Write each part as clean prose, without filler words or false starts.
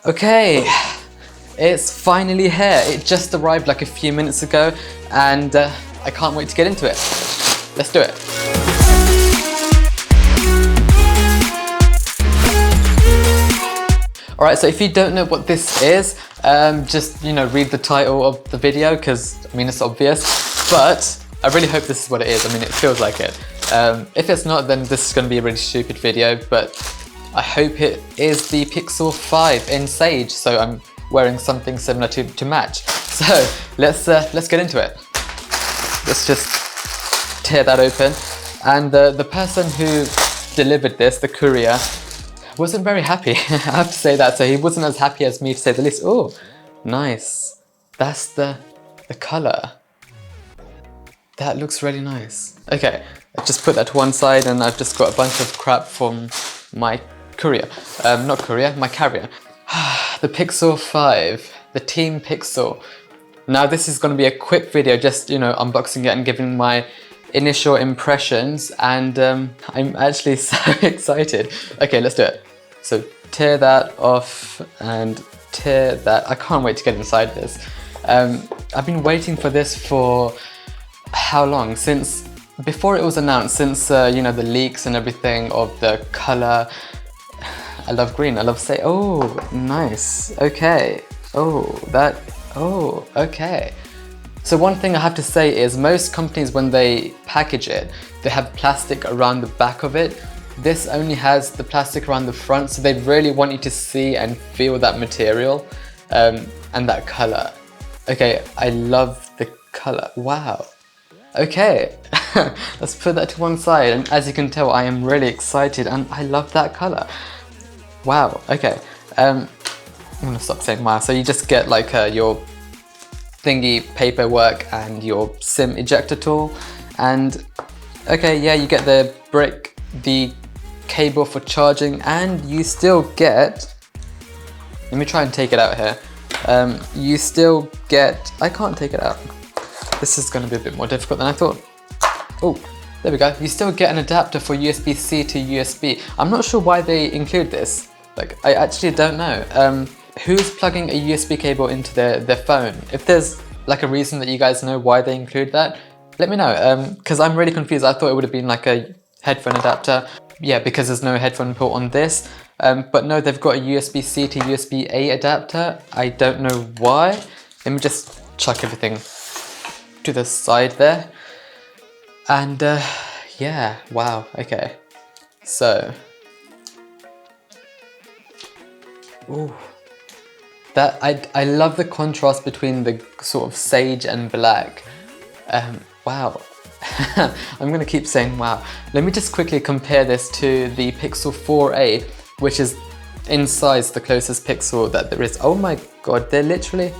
Okay, it's finally here. It just arrived like a few minutes ago and I can't wait to get into it. Let's do it. Alright, so if you don't know what this is, just, read the title of the video because, it's obvious. But I really hope this is what it is. It feels like it. If it's not, then this is going to be a really stupid video, but I hope it is the Pixel 5 in Sage, so I'm wearing something similar to match. So let's get into it. Let's just tear that open. And the person who delivered this, the courier, wasn't very happy. I have to say that. So he wasn't as happy as me, to say the least. Oh, nice. That's the color. That looks really nice. Okay, I've just put that to one side and I've just got a bunch of crap from my courier. Not courier, my carrier. The Pixel 5, the Team Pixel. Now this is going to be a quick video, just, unboxing it and giving my initial impressions, and I'm actually so excited. Okay, let's do it. So tear that off and tear that. I can't wait to get inside this. I've been waiting for this for how long? Since before it was announced, since the leaks and everything of the color. I love green, I love say, oh, nice, okay, okay. So one thing I have to say is most companies, when they package it, they have plastic around the back of it. This only has the plastic around the front, so they really want you to see and feel that material and that color. Okay, I love the color, wow. Okay, let's put that to one side, and as you can tell, I am really excited and I love that color. Wow, okay, I'm gonna stop saying wow. So you just get like your thingy paperwork and your SIM ejector tool, and okay, yeah, you get the brick, the cable for charging, and you still get, let me try and take it out here, you still get, I can't take it out, this is gonna be a bit more difficult than I thought. Oh, there we go, you still get an adapter for USB-C to USB. I'm not sure why they include this. Like, I actually don't know. Who's plugging a USB cable into their phone? If there's like a reason that you guys know why they include that, let me know, because I'm really confused. I thought it would have been like a headphone adapter. Yeah, because there's no headphone port on this. But no, they've got a USB-C to USB-A adapter. I don't know why. Let me just chuck everything to the side there. And yeah, wow, okay. So, ooh, that I love the contrast between the sort of sage and black. Wow, I'm gonna keep saying wow. Let me just quickly compare this to the Pixel 4a, which is in size the closest Pixel that there is. Oh my god, they're literally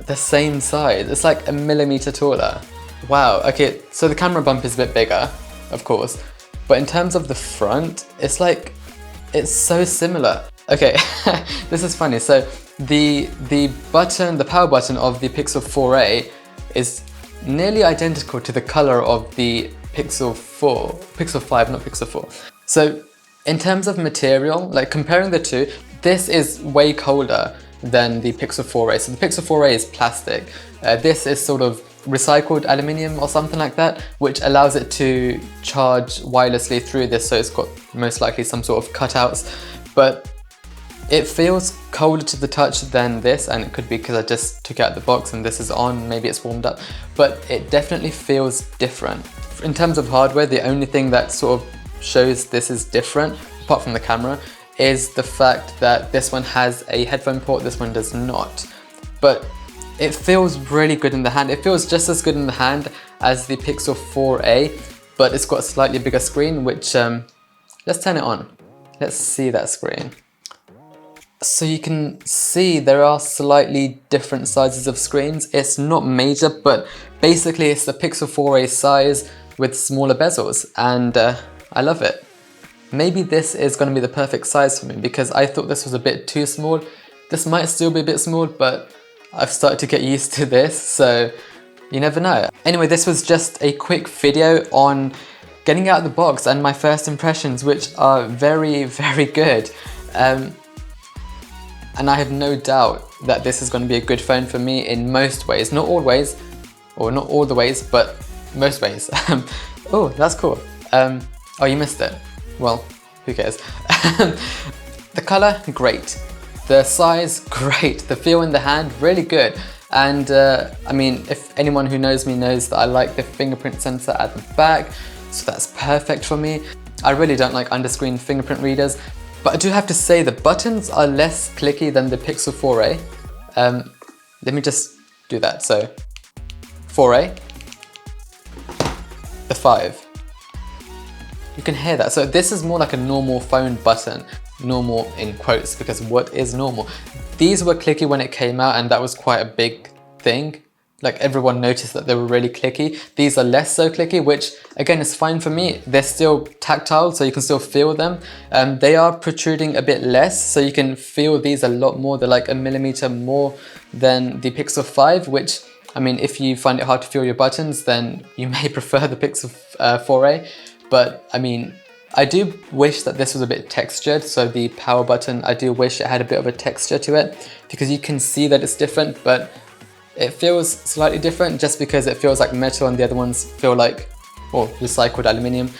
the same size. It's like a millimeter taller. Wow, okay, so the camera bump is a bit bigger, of course, but in terms of the front, it's like, it's so similar. Okay, this is funny. So the button, the power button of the Pixel 4a is nearly identical to the color of the Pixel 5, not Pixel 4. So in terms of material, like comparing the two, this is way colder than the Pixel 4a. So the Pixel 4a is plastic. This is sort of recycled aluminium or something like that, which allows it to charge wirelessly through this, so it's got most likely some sort of cutouts. But it feels colder to the touch than this, and it could be because I just took out the box and this is on, maybe it's warmed up, but it definitely feels different. In terms of hardware, the only thing that sort of shows this is different, apart from the camera, is the fact that this one has a headphone port, this one does not. But it feels really good in the hand. It feels just as good in the hand as the Pixel 4a, but it's got a slightly bigger screen, which, let's turn it on. Let's see that screen. So you can see there are slightly different sizes of screens. It's not major, but basically it's the Pixel 4a size with smaller bezels, and I love it. Maybe this is going to be the perfect size for me, because I thought this was a bit too small. This might still be a bit small, but I've started to get used to this, so you never know. Anyway, this was just a quick video on getting out of the box and my first impressions, which are very, very good. and I have no doubt that this is going to be a good phone for me in most ways. Not all ways, or not all the ways, but most ways. Oh, that's cool. Oh, you missed it. Well, who cares? The color, great. The size, great. The feel in the hand, really good. And I mean, if anyone who knows me knows that I like the fingerprint sensor at the back, so that's perfect for me. I really don't like underscreen fingerprint readers, but I do have to say the buttons are less clicky than the Pixel 4a. Let me just do that. So 4a, the 5. You can hear that. So this is more like a normal phone button. Normal in quotes, because what is normal? These were clicky when it came out, and that was quite a big thing. Like, everyone noticed that they were really clicky. These are less so clicky, which again is fine for me. They're still tactile, so you can still feel them. They are protruding a bit less, so you can feel these a lot more. They're like a millimeter more than the Pixel 5, which, I mean, if you find it hard to feel your buttons, then you may prefer the Pixel 4a. But I mean, I do wish that this was a bit textured. So the power button, I do wish it had a bit of a texture to it, because you can see that it's different, but it feels slightly different just because it feels like metal and the other ones feel like, well, recycled aluminium.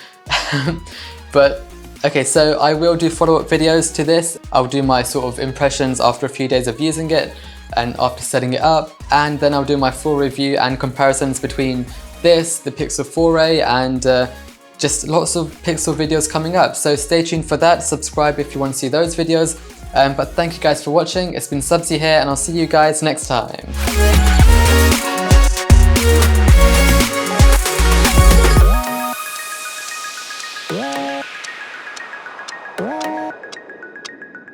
But okay, so I will do follow-up videos to this. I'll do my sort of impressions after a few days of using it and after setting it up, and then I'll do my full review and comparisons between this, the Pixel 4a, and just lots of Pixel videos coming up. So stay tuned for that. Subscribe if you want to see those videos. But thank you guys for watching. It's been Subsy here, and I'll see you guys next time.